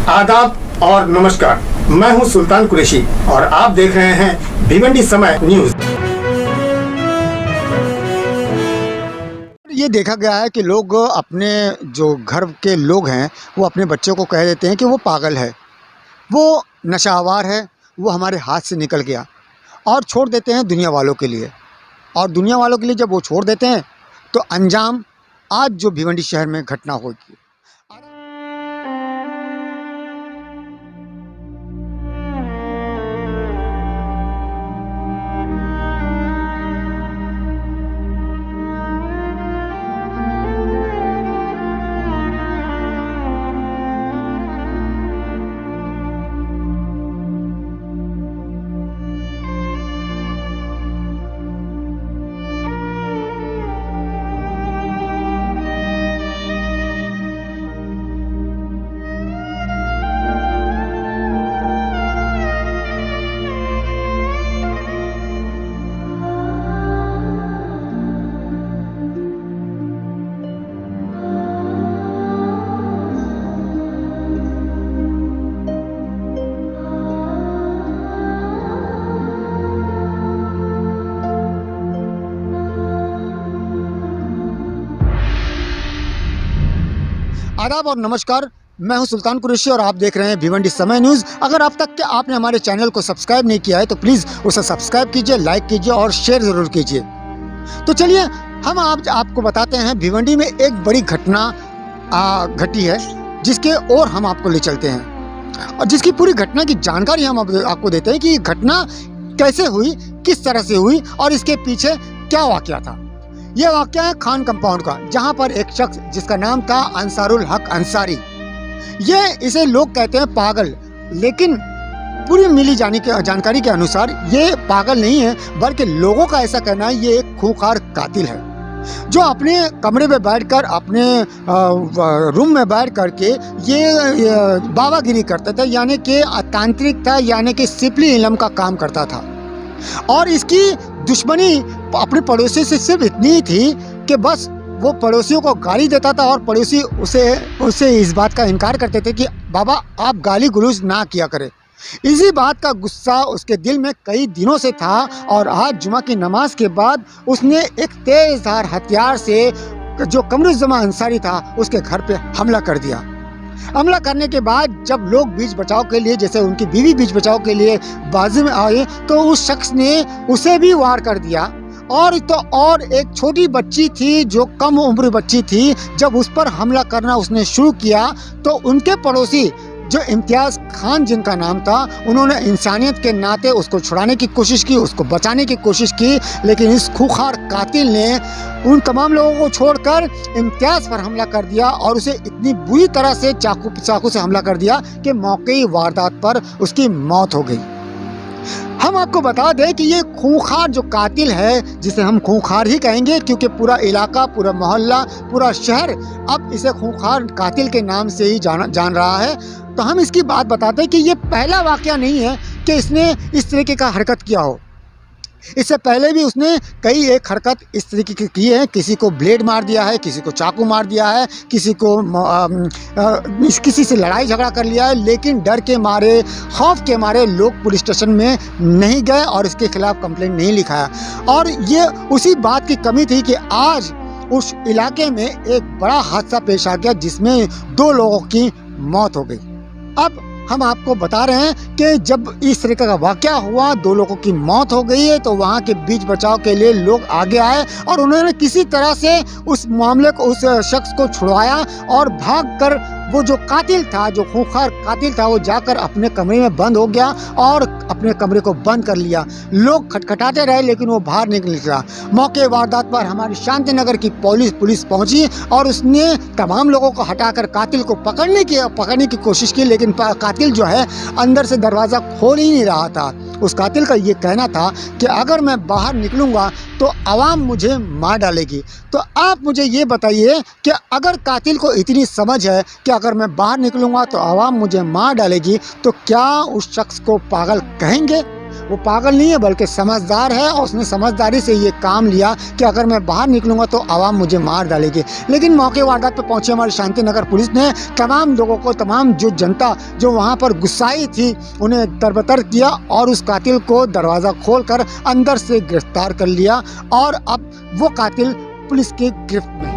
आदाब और नमस्कार। मैं हूं सुल्तान कुरैशी और आप देख रहे हैं भिवंडी समय न्यूज। ये देखा गया है कि लोग अपने जो घर के लोग हैं वो अपने बच्चों को कह देते हैं कि वो पागल है, वो नशाआवर है, वो हमारे हाथ से निकल गया, और छोड़ देते हैं दुनिया वालों के लिए। और दुनिया वालों के लिए जब वो छोड़ देते हैं तो अंजाम आज जो भिवंडी शहर में घटना होगी। आदाब और नमस्कार। मैं हूं सुल्तान कुरैशी और आप देख रहे हैं भिवंडी समय न्यूज़। अगर अब तक के आपने हमारे चैनल को सब्सक्राइब नहीं किया है तो प्लीज़ उसे सब्सक्राइब कीजिए, लाइक कीजिए और शेयर ज़रूर कीजिए। तो चलिए हम आपको बताते हैं भिवंडी में एक बड़ी घटना घटी है, जिसके और हम आपको ले चलते हैं और जिसकी पूरी घटना की जानकारी हम आपको देते हैं कि ये घटना कैसे हुई, किस तरह से हुई और इसके पीछे क्या वाक़या था। यह वाक़या है खान कंपाउंड का, जहां पर एक शख्स जिसका नाम था अंसारुल हक अंसारी, इसे लोग कहते हैं पागल, लेकिन पूरी मिली जानकारी के अनुसार ये पागल नहीं है, बल्कि लोगों का ऐसा कहना है ये एक खूंखार कातिल है, जो अपने कमरे में बैठकर, अपने रूम में बैठ करके ये बाबागिरी करता था, यानी कि तांत्रिक था, यानी कि सिपली इलम का काम करता था। और इसकी दुश्मनी अपने पड़ोसी से सिर्फ इतनी ही थी कि बस वो पड़ोसियों को गाली देता था और पड़ोसी उसे इस बात का इनकार करते थे कि बाबा आप गाली गलौज ना किया करें। इसी बात का गुस्सा उसके दिल में कई दिनों से था और आज जुमा की नमाज के बाद उसने एक तेज़धार हथियार से जो कमरुज़्ज़मा अंसारी था उसके घर पे हमला कर दिया। हमला करने के बाद जब लोग बीच बचाव के लिए, जैसे उनकी बीवी बीच बचाव के लिए बाजू में आए, तो उस शख्स ने उसे भी वार कर दिया। और एक छोटी बच्ची थी जो कम उम्र बच्ची थी, जब उस पर हमला करना उसने शुरू किया तो उनके पड़ोसी जो इम्तियाज़ खान जिनका नाम था, उन्होंने इंसानियत के नाते उसको छुड़ाने की कोशिश की, उसको बचाने की कोशिश की, लेकिन इस खूंखार कातिल ने उन तमाम लोगों को छोड़कर इम्तियाज़ पर हमला कर दिया और उसे इतनी बुरी तरह से चाकू से हमला कर दिया कि मौके वारदात पर उसकी मौत हो गई। हम आपको बता दें कि ये खूंखार जो कातिल है, जिसे हम खूंखार ही कहेंगे क्योंकि पूरा इलाका, पूरा मोहल्ला, पूरा शहर अब इसे खूंखार कातिल के नाम से ही जान रहा है। तो हम इसकी बात बताते हैं कि ये पहला वाक़या नहीं है कि इसने इस तरीके का हरकत किया हो। इससे पहले भी उसने कई एक हरकत इस तरीके की की है। किसी को ब्लेड मार दिया है, किसी को चाकू मार दिया है, किसी से लड़ाई झगड़ा कर लिया है, लेकिन डर के मारे, खौफ के मारे लोग पुलिस स्टेशन में नहीं गए और इसके खिलाफ कंप्लेंट नहीं लिखाया। और ये उसी बात की कमी थी कि आज उस इलाके में एक बड़ा हादसा पेश आ गया जिसमें 2 लोगों की मौत हो गई। अब हम आपको बता रहे हैं कि जब इस तरीके का वाक़या हुआ, 2 लोगों की मौत हो गई है, तो वहाँ के बीच बचाव के लिए लोग आगे आए और उन्होंने किसी तरह से उस मामले को, उस शख्स को छुड़वाया और भागकर वो जो कातिल था, जो खूंखार कातिल था, वो जाकर अपने कमरे में बंद हो गया और अपने कमरे को बंद कर लिया। लोग खटखटाते रहे लेकिन वो बाहर नहीं निकला। मौके वारदात पर हमारी शांति नगर की पुलिस पहुंची और उसने तमाम लोगों को हटाकर कातिल को पकड़ने की कोशिश की, लेकिन कातिल जो है अंदर से दरवाज़ा खोल ही नहीं रहा था। उस कातिल का ये कहना था कि अगर मैं बाहर निकलूँगा तो आवाम मुझे मार डालेगी। तो आप मुझे ये बताइए कि अगर कातिल को इतनी समझ है कि अगर मैं बाहर निकलूँगा तो आवाम मुझे मार डालेगी, तो क्या उस शख्स को पागल कहेंगे? वो पागल नहीं है बल्कि समझदार है, और उसने समझदारी से ये काम लिया कि अगर मैं बाहर निकलूंगा तो आवाम मुझे मार डालेगी। लेकिन मौके वारदात पर पहुंची हमारी शांति नगर पुलिस ने तमाम लोगों को, तमाम जो जनता जो वहाँ पर गुस्साई थी, उन्हें तरबतर किया और उस कातिल को दरवाज़ा खोलकर अंदर से गिरफ्तार कर लिया और अब वो कातिल पुलिस की गिरफ्त में है।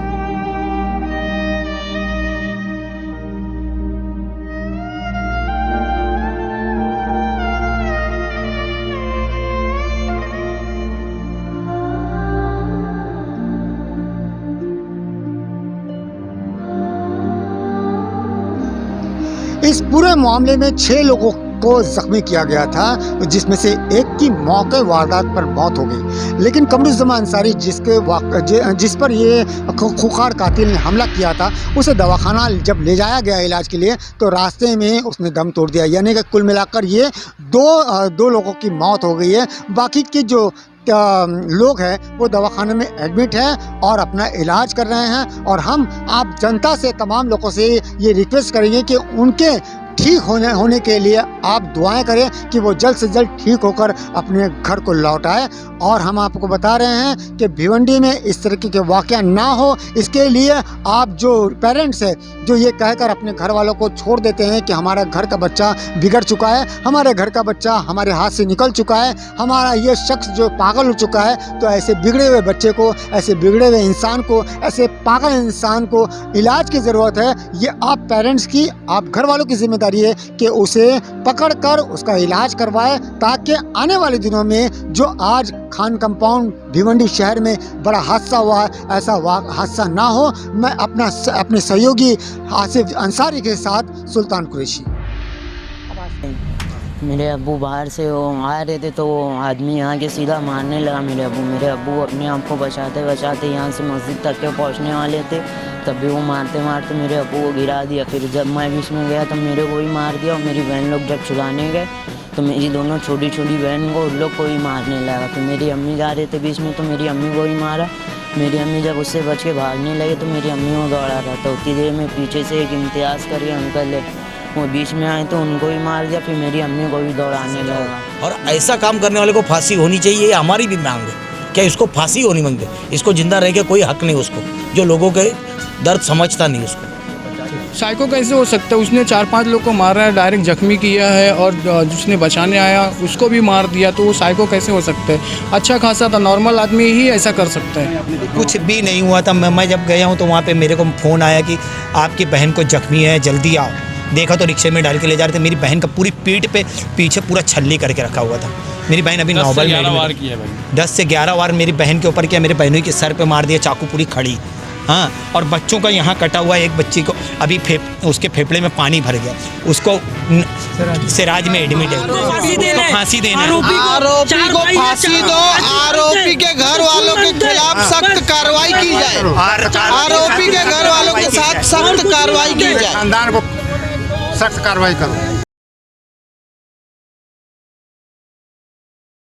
इस पूरे मामले में 6 लोगों को जख्मी किया गया था, जिसमें से एक की मौके वारदात पर मौत हो गई। लेकिन कमरुज़्ज़मान अंसारी जिस पर ये खूंखार कातिल ने हमला किया था, उसे दवाखाना जब ले जाया गया इलाज के लिए तो रास्ते में उसने दम तोड़ दिया। यानी कि कुल मिलाकर ये दो लोगों की मौत हो गई है। बाकी के जो लोग हैं वो दवाखाने में एडमिट हैं और अपना इलाज कर रहे हैं। और हम आप जनता से, तमाम लोगों से ये रिक्वेस्ट करेंगे कि उनके ठीक होने के लिए आप दुआएं करें कि वो जल्द से जल्द ठीक होकर अपने घर को लौट आए। और हम आपको बता रहे हैं कि भिवंडी में इस तरीके के वाक़या ना हो, इसके लिए आप जो पेरेंट्स हैं जो ये कहकर अपने घर वालों को छोड़ देते हैं कि हमारा घर का बच्चा बिगड़ चुका है, हमारे घर का बच्चा हमारे हाथ से निकल चुका है, हमारा ये शख्स जो पागल हो चुका है, तो ऐसे बिगड़े हुए बच्चे को, ऐसे बिगड़े हुए इंसान को, ऐसे पागल इंसान को इलाज की ज़रूरत है। ये आप पेरेंट्स की, आप घर वालों की जिम्मेदारी है कि उसे पकड़कर उसका इलाज करवाए, ताकि आने वाले दिनों में जो आज खान कंपाउंड भिवंडी शहर में बड़ा हादसा हुआ है, ऐसा हादसा ना हो। मैं अपने सहयोगी आसिफ अंसारी के साथ सुल्तान कुरैशी। मेरे अब्बू बाहर से वो आ रहे थे तो वो आदमी यहाँ के सीधा मारने लगा मेरे अब्बू अपने आप को बचाते बचाते यहाँ से मस्जिद तक के पहुँचने वाले थे, तभी वो मारते मारते मेरे अब्बू को गिरा दिया। फिर जब मैं बीच में गया तो मेरे को ही मार दिया, और मेरी बहन लोग जब छुड़ाने गए तो मेरी दोनों छोटी छोटी बहन को उन लोग को ही मारने लगा। फिर मेरी अम्मी जा रहे थे बीच में तो मेरी अम्मी को ही मारा। मेरी अम्मी जब उससे बच के भागने लगे तो मेरी अम्मी को दौड़ा रहा था। उतनी देर में पीछे से एक इम्तियाज़ करके अंकल है, वो बीच में आए तो उनको ही मार दिया। फिर मेरी अम्मी को भी दौड़ाने लगा। और ऐसा काम करने वाले को फांसी होनी चाहिए, ये हमारी भी मांग है। क्या इसको फांसी होनी मांगते? इसको जिंदा रह के कोई हक नहीं उसको, जो लोगों के दर्द समझता नहीं उसको। साइको कैसे हो सकता है? उसने 4-5 लोग को मारा है, डायरेक्ट जख्मी किया है, और जिसने बचाने आया उसको भी मार दिया, तो वो साइको कैसे हो सकता है? अच्छा खासा था, नॉर्मल आदमी ही ऐसा कर सकता है। कुछ भी नहीं हुआ था। मैं जब गया हूँ तो वहाँ पे मेरे को फ़ोन आया कि आपकी बहन को जख्मी है, जल्दी आओ। देखा तो रिक्शे में डाल के ले जा रहे थे। मेरी बहन का पूरी पीठ पे पीछे पूरा छल्ली करके रखा हुआ था। मेरी बहन अभी नॉर्मल में 10 से 11 वार मेरी बहन के ऊपर किया, मेरे बहनों के सर पे मार दिया चाकू पूरी खड़ी। हाँ, और बच्चों का यहाँ कटा हुआ, एक बच्ची को अभी उसके फेफड़े में पानी भर गया, उसको सिराज में एडमिट है। उसको फांसी देना है। आरोपी को फांसी दो, आरोपी के घर वालों के खिलाफ सख्त कार्रवाई की जाए, आरोपी के घर वालों के साथ सख्त कार्रवाई की जाए, खानदान को सख्त कार्रवाई करो।